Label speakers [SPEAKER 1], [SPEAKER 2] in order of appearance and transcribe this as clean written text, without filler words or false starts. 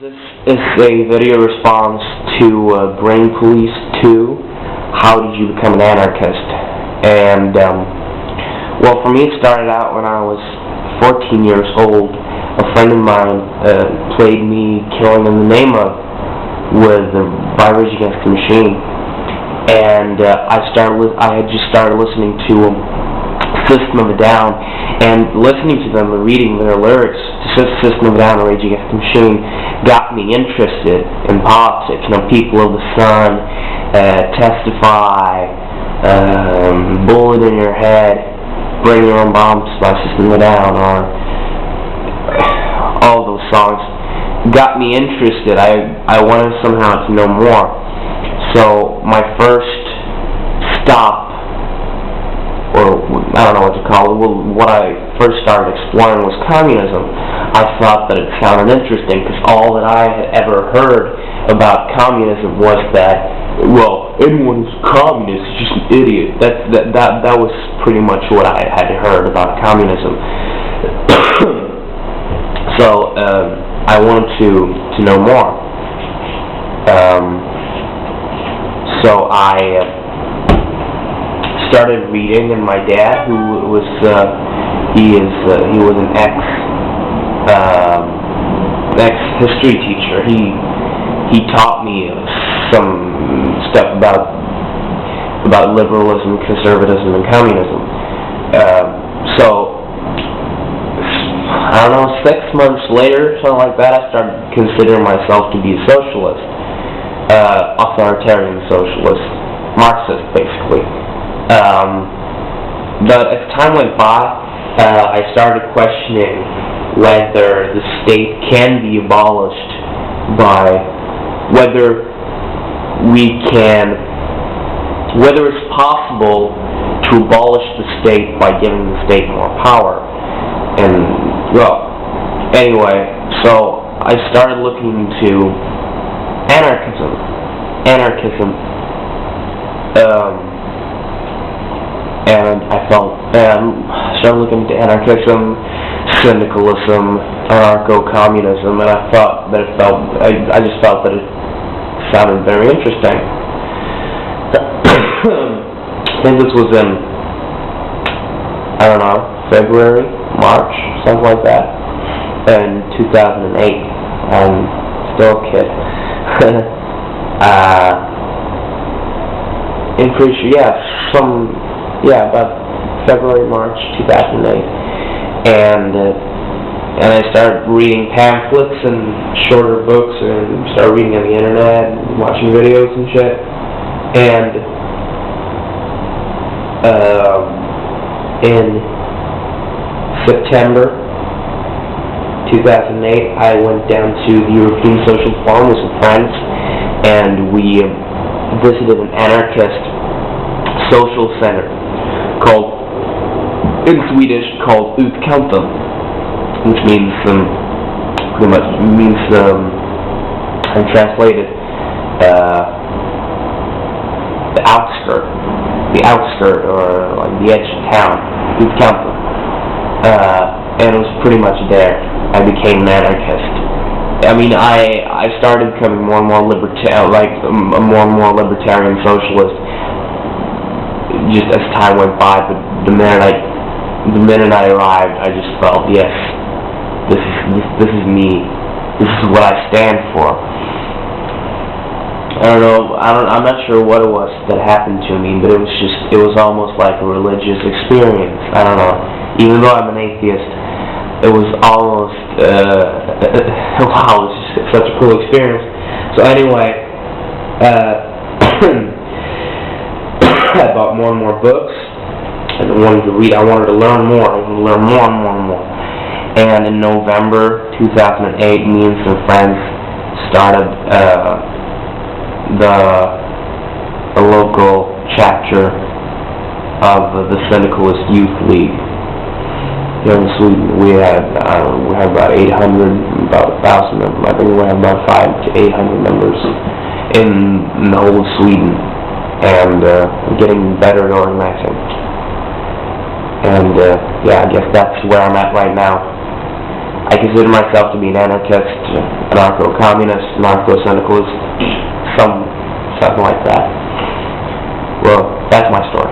[SPEAKER 1] This is a video response to Brain Police 2, How Did You Become an Anarchist? And, well, for me it started out when I was 14 years old. A friend of mine played me Killing in the Name of by Rage Against the Machine. And I had just started listening to System of a Down, and listening to them and reading their lyrics to System of a Down and Rage Against the Machine got me interested in politics. You know, People of the Sun, Testify, Bullet in Your Head, Bring Your Own Bombs by System of a Down, or all those songs got me interested. I wanted somehow to know more. So my first stop, or I don't know what to call it, what I first started exploring was communism. I thought that it sounded interesting because all that I had ever heard about communism was that, well, anyone who's communist is just an idiot. That was pretty much what I had heard about communism. So I wanted to know more. So I started reading, and my dad, who was he was an ex-history teacher. He taught me some stuff about liberalism, conservatism, and communism. So I don't know, 6 months later, something like that, I started considering myself to be a socialist, authoritarian socialist, Marxist, basically. But as time went by, I started questioning whether the state can be abolished whether it's possible to abolish the state by giving the state more power. And, well, anyway, so I started looking into anarchism, and I started looking into anarchism, syndicalism, anarcho-communism, and I just felt that it sounded very interesting. I think this was in, I don't know, February, March, something like that, in 2008. I'm still a kid. I'm pretty sure, about February, March 2008, and I started reading pamphlets and shorter books, and started reading on the internet, and watching videos and shit, and in September 2008, I went down to the European Social Forum with some friends, and we visited an anarchist social center in Swedish called Utkanten, which means translated the outskirt, or like the edge of town, Utkanten. And it was pretty much there I became an anarchist. I mean, I started becoming more and more libertarian socialist just as time went by. But the minute I arrived, I just felt, yes, this is me. This is what I stand for. I don't know. I'm not sure what it was that happened to me, but it was almost like a religious experience. I don't know. Even though I'm an atheist, it was almost, wow, it was just such a cool experience. So anyway, I bought more and more books, and I wanted to read. I wanted to learn more. I wanted to learn more and more and more. And in November 2008, me and some friends started a local chapter of the Syndicalist Youth League. Here in Sweden, we had about 800, about 1,000 of them. I think we had about 500 to 800 members in the whole of Sweden, and getting better at organizing. And I guess that's where I'm at right now. I consider myself to be an anarchist, anarcho-communist, anarcho-syndicalist, something like that. Well, that's my story.